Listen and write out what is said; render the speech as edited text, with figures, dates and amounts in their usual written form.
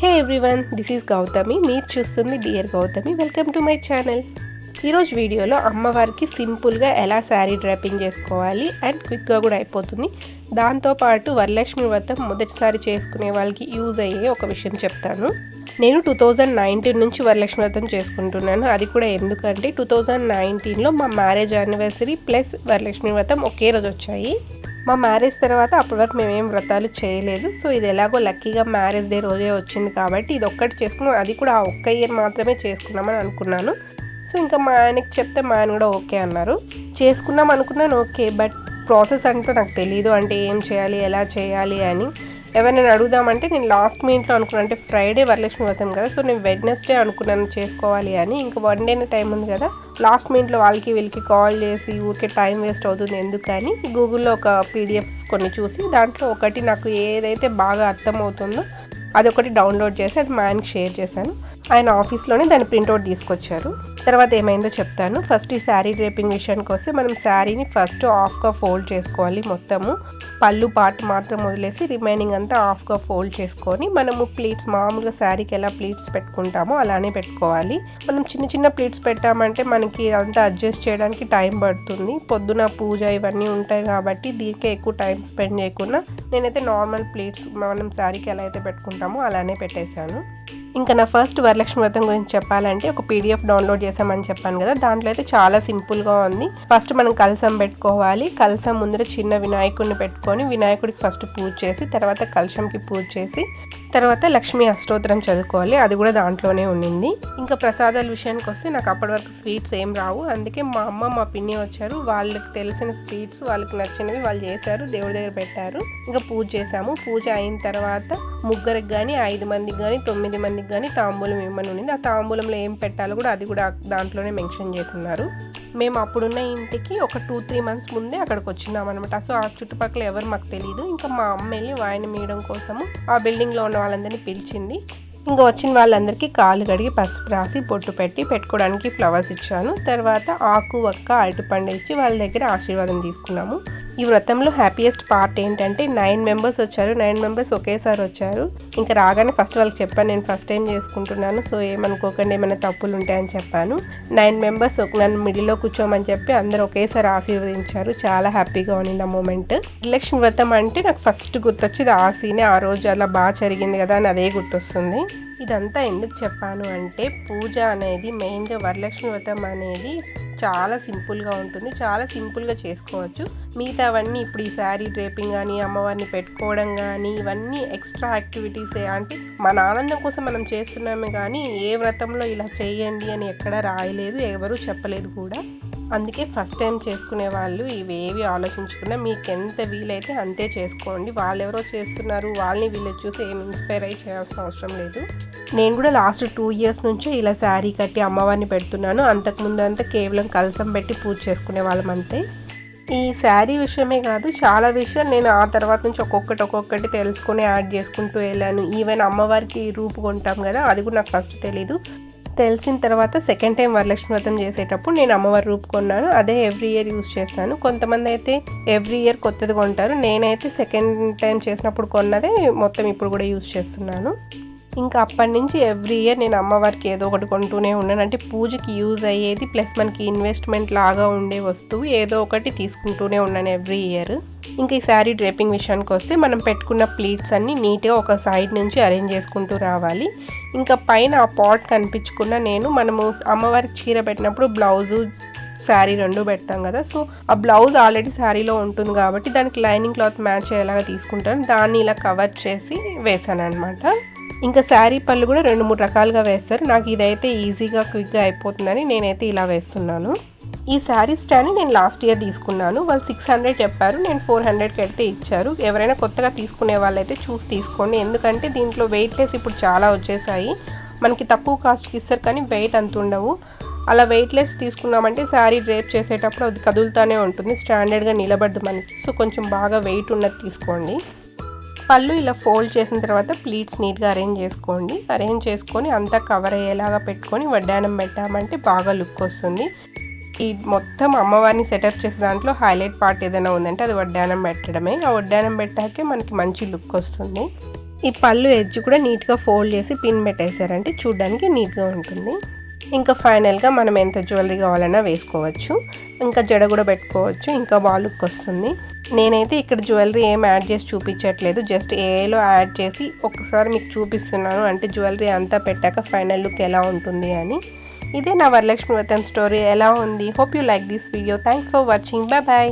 Hey everyone, this is Gautami. మీరు చూస్తుంది dear Gautami. Welcome to my channel. ఈరోజు వీడియోలో అమ్మవారికి సింపుల్గా ఎలా శారీ డ్రాపింగ్ చేసుకోవాలి అండ్ క్విక్గా కూడా అయిపోతుంది. దాంతోపాటు వరలక్ష్మి వ్రతం మొదటిసారి చేసుకునే వాళ్ళకి యూజ్ అయ్యే ఒక విషయం చెప్తాను. నేను 2019 నుంచి వరలక్ష్మి వ్రతం చేసుకుంటున్నాను. అది కూడా ఎందుకంటే 2019లో మా మ్యారేజ్ యానివర్సరీ ప్లస్ వరలక్ష్మి వ్రతం ఒకే రోజు వచ్చాయి. మా మ్యారేజ్ తర్వాత అప్పటి వరకు మేమేం వ్రతాలు చేయలేదు. సో ఇది ఎలాగో లక్కీగా మ్యారేజ్ డే రోజే వచ్చింది కాబట్టి ఇది ఒక్కటి చేసుకున్నాం. అది కూడా ఆ ఒక్క ఇయర్ మాత్రమే చేసుకున్నామని అనుకున్నాను. సో ఇంకా మా ఆయనకి చెప్తే మా ఆయన కూడా ఓకే అన్నారు. చేసుకున్నాం అనుకున్నాను ఓకే, బట్ ప్రాసెస్ అంతా నాకు తెలీదు, అంటే ఏం చేయాలి ఎలా చేయాలి అని. ఎవరైనా అడుగుదామంటే నేను లాస్ట్ మినిట్లో అనుకున్నాను, అంటే ఫ్రైడే వరలక్ష్మి వ్రతం కదా, సో నేను వెడ్నెస్డే అనుకున్నాను చేసుకోవాలి అని. ఇంకా వన్ డేనే టైం ఉంది కదా, లాస్ట్ మినిట్లో వాళ్ళకి వీళ్ళకి కాల్ చేసి ఊరికే టైం వేస్ట్ అవుతుంది ఎందుకని గూగుల్లో ఒక పీడిఎఫ్స్ కొన్ని చూసి దాంట్లో ఒకటి నాకు ఏదైతే బాగా అర్థమవుతుందో అదొకటి డౌన్లోడ్ చేసి అది మా ఆయనకి షేర్ చేశాను. ఆయన ఆఫీస్లోనే దాని ప్రింట్అవుట్ తీసుకొచ్చారు. తర్వాత ఏమైందో చెప్తాను. ఫస్ట్ ఈ శారీ డ్రేపింగ్ విషయానికి వస్తే మనం శారీని ఫస్ట్ హాఫ్గా ఫోల్డ్ చేసుకోవాలి. మొత్తము పళ్ళు పార్ట్ మాత్రం వదిలేసి రిమైనింగ్ అంతా హాఫ్గా ఫోల్డ్ చేసుకొని మనము ప్లీట్స్ మామూలుగా శారీకి ఎలా ప్లీట్స్ పెట్టుకుంటామో అలానే పెట్టుకోవాలి. మనం చిన్న చిన్న ప్లీట్స్ పెట్టామంటే మనకి అంతా అడ్జస్ట్ చేయడానికి టైం పడుతుంది. పొద్దున పూజ ఇవన్నీ ఉంటాయి కాబట్టి దీనికే ఎక్కువ టైం స్పెండ్ చేయకుండా నేనైతే నార్మల్ ప్లీట్స్ మనం శారీకి ఎలా అయితే పెట్టుకుంటామో అలానే పెట్టేశాను. ఇంకా నా ఫస్ట్ వరలక్ష్మి వ్రతం గురించి చెప్పాలంటే ఒక పీడిఎఫ్ డౌన్లోడ్ చేసామని చెప్పాను కదా, దాంట్లో అయితే చాలా సింపుల్గా ఉంది. ఫస్ట్ మనం కలశం పెట్టుకోవాలి. కలశం ముందర చిన్న వినాయకుడిని పెట్టుకొని వినాయకుడికి ఫస్ట్ పూజ చేసి తర్వాత కలశంకి పూజ చేసి తర్వాత లక్ష్మీ అష్టోత్తరం చదువుకోవాలి. అది కూడా దాంట్లోనే ఉండింది. ఇంకా ప్రసాదాల విషయానికి వస్తే నాకు అప్పటి వరకు స్వీట్స్ ఏం రావు, అందుకే మా అమ్మ మా పిన్ని వచ్చారు. వాళ్ళకి తెలిసిన స్వీట్స్ వాళ్ళకి నచ్చినవి వాళ్ళు చేశారు, దేవుడి దగ్గర పెట్టారు. ఇంకా పూజ చేసాము. పూజ అయిన తర్వాత ముగ్గురికి కానీ 5 మందికి కానీ 9 మందికి కానీ తాంబూలం ఇవ్వమని ఉండింది. ఆ తాంబూలంలో ఏం పెట్టాలో కూడా అది కూడా దాంట్లోనే మెన్షన్ చేస్తున్నారు. మేము అప్పుడున్న ఇంటికి ఒక 2-3 మంత్స్ ముందే అక్కడికి వచ్చినాం అనమాట. సో ఆ చుట్టుపక్కల ఎవరు మాకు తెలియదు. ఇంకా మా అమ్మ వెళ్ళి వాయిన మీయడం కోసము ఆ బిల్డింగ్లో ఉన్న వాళ్ళందరినీ పిలిచింది. ఇంకా వచ్చిన వాళ్ళందరికీ కాళ్ళు కడిగి పసుపు రాసి పొట్టు పెట్టుకోవడానికి ఫ్లవర్స్ ఇచ్చాను. తర్వాత ఆకు వక్క అరటిపండు ఇచ్చి వాళ్ళ దగ్గర ఆశీర్వాదం తీసుకున్నాము. ఈ వ్రతంలో హ్యాపీయెస్ట్ పార్ట్ ఏంటంటే 9 మెంబర్స్ వచ్చారు. 9 మెంబర్స్ ఒకేసారి వచ్చారు. ఇంకా రాగానే ఫస్ట్ వాళ్ళకి చెప్పాను, నేను ఫస్ట్ టైం చేసుకుంటున్నాను, సో ఏమనుకోకండి ఏమైనా తప్పులు ఉంటాయని చెప్పాను. 9 మెంబర్స్ నన్ను మిడిల్లో కూర్చోమని చెప్పి అందరూ ఒకేసారి ఆశీర్వదించారు. చాలా హ్యాపీగా ఉంది ఆ మూమెంట్. వరలక్ష్మి వ్రతం అంటే నాకు ఫస్ట్ గుర్తొచ్చేది ఆ సీనే. ఆ రోజు అలా బాగా జరిగింది కదా అని అదే గుర్తొస్తుంది. ఇదంతా ఎందుకు చెప్పాను అంటే పూజ అనేది మెయిన్గా వరలక్ష్మి వ్రతం అనేది చాలా సింపుల్గా ఉంటుంది, చాలా సింపుల్గా చేసుకోవచ్చు. మిగతావన్నీ ఇప్పుడు ఈ శారీ డ్రేపింగ్ కానీ అమ్మవారిని పెట్టుకోవడం కానీ ఇవన్నీ ఎక్స్ట్రా యాక్టివిటీసే. అంటే మన ఆనందం కోసం మనం చేస్తున్నామే కానీ ఏ వ్రతంలో ఇలా చేయండి అని ఎక్కడా రాయలేదు, ఎవరూ చెప్పలేదు కూడా. అందుకే ఫస్ట్ టైం చేసుకునే వాళ్ళు ఇవేవి ఆలోచించకుండా మీకు ఎంత వీలైతే అంతే చేసుకోండి. వాళ్ళు ఎవరో చేస్తున్నారు వాళ్ళని వీళ్ళు చూసి ఏమి ఇన్స్పైర్ అయ్యి చేయాల్సిన అవసరం లేదు. నేను కూడా లాస్ట్ 2 years నుంచి ఇలా శారీ కట్టి అమ్మవారిని పెడుతున్నాను. అంతకుముందు అంతా కేవలం కలసం పెట్టి పూజ చేసుకునే వాళ్ళం అంతే. ఈ శారీ విషయమే కాదు చాలా విషయాలు నేను ఆ తర్వాత నుంచి ఒక్కొక్కటి తెలుసుకొని యాడ్ చేసుకుంటూ వెళ్ళాను. ఈవెన్ అమ్మవారికి రూపు కొంటాం కదా, అది కూడా నాకు ఫస్ట్ తెలీదు. తెలిసిన తర్వాత సెకండ్ టైం వరలక్ష్మి వ్రతం చేసేటప్పుడు నేను అమ్మవారి రూపు కొన్నాను. అదే ఎవ్రీ ఇయర్ యూజ్ చేస్తాను. కొంతమంది అయితే ఎవ్రీ ఇయర్ కొత్తది కొంటారు. నేనైతే సెకండ్ టైం చేసినప్పుడు కొన్నదే మొత్తం ఇప్పుడు కూడా యూజ్ చేస్తున్నాను. ఇంకా అప్పటి నుంచి ఎవ్రీ ఇయర్ నేను అమ్మవారికి ఏదో ఒకటి కొంటూనే ఉన్నాను. అంటే పూజకి యూజ్ అయ్యేది ప్లస్ మనకి ఇన్వెస్ట్మెంట్ లాగా ఉండే వస్తువు ఏదో ఒకటి తీసుకుంటూనే ఉన్నాను ఎవ్రీ ఇయర్. ఇంకా ఈ శారీ డ్రేపింగ్ విషయానికి వస్తే మనం పెట్టుకున్న ప్లీట్స్ అన్నీ నీట్గా ఒక సైడ్ నుంచి అరేంజ్ చేసుకుంటూ రావాలి. ఇంకా పైన ఆ పాట్ కనిపించకుండా మనము అమ్మవారికి చీర పెట్టినప్పుడు బ్లౌజు శారీ 2 పెడతాం కదా, సో ఆ బ్లౌజ్ ఆల్రెడీ శారీలో ఉంటుంది కాబట్టి దానికి లైనింగ్ క్లాత్ మ్యాచ్ అయ్యేలాగా తీసుకుంటాను. దాన్ని ఇలా కవర్ చేసి వేసాను అనమాట. ఇంకా శారీ పళ్ళు కూడా 2-3 రకాలుగా వేస్తారు. నాకు ఇదైతే ఈజీగా క్విక్గా అయిపోతుందని నేనైతే ఇలా వేస్తున్నాను. ఈ శారీ స్టాండ్ నేను లాస్ట్ ఇయర్ తీసుకున్నాను. వాళ్ళు 600 చెప్పారు, నేను 400కి అయితే ఇచ్చారు. ఎవరైనా కొత్తగా తీసుకునే వాళ్ళైతే చూసి తీసుకోండి, ఎందుకంటే దీంట్లో వెయిట్లెస్ ఇప్పుడు చాలా వచ్చేసాయి. మనకి తక్కువ కాస్ట్కి ఇస్తారు కానీ వెయిట్ అంత ఉండవు. అలా వెయిట్లెస్ తీసుకున్నామంటే శారీ డ్రేప్ చేసేటప్పుడు అది కదులుతూనే ఉంటుంది, స్టాండర్డ్గా నిలబడదు మనకి. సో కొంచెం బాగా వెయిట్ ఉన్నది తీసుకోండి. పళ్ళు ఇలా ఫోల్డ్ చేసిన తర్వాత ప్లీట్స్ నీట్గా అరేంజ్ చేసుకోండి. అరేంజ్ చేసుకొని అంతా కవర్ అయ్యేలాగా పెట్టుకొని వడ్డానం పెట్టామంటే బాగా లుక్ వస్తుంది. ఈ మొత్తం అమ్మవారిని సెటప్ చేసే దాంట్లో హైలైట్ పార్ట్ ఏదైనా ఉందంటే అది వడ్డానం పెట్టడమే. ఆ వడ్డానం పెట్టాకే మనకి మంచి లుక్ వస్తుంది. ఈ పళ్ళు ఎడ్జ్ కూడా నీట్గా ఫోల్డ్ చేసి పిన్ పెట్టేశారంటే చూడడానికి నీట్గా ఉంటుంది. ఇంకా ఫైనల్గా మనం ఎంత జ్యువెలరీ కావాలన్నా వేసుకోవచ్చు. ఇంకా జడ కూడా పెట్టుకోవచ్చు, ఇంకా బాగా లుక్ వస్తుంది. నేనైతే ఇక్కడ జ్యువెలరీ ఏం యాడ్ చేసి చూపించట్లేదు, జస్ట్ ఏలో యాడ్ చేసి ఒకసారి మీకు చూపిస్తున్నాను. అంటే జ్యువెలరీ అంతా పెట్టాక ఫైనల్ లుక్ ఎలా ఉంటుంది అని. ఇదే నా వరలక్ష్మి వ్రతం స్టోరీ. ఎలా ఉంది? Hope you like this video. Thanks for watching. Bye bye.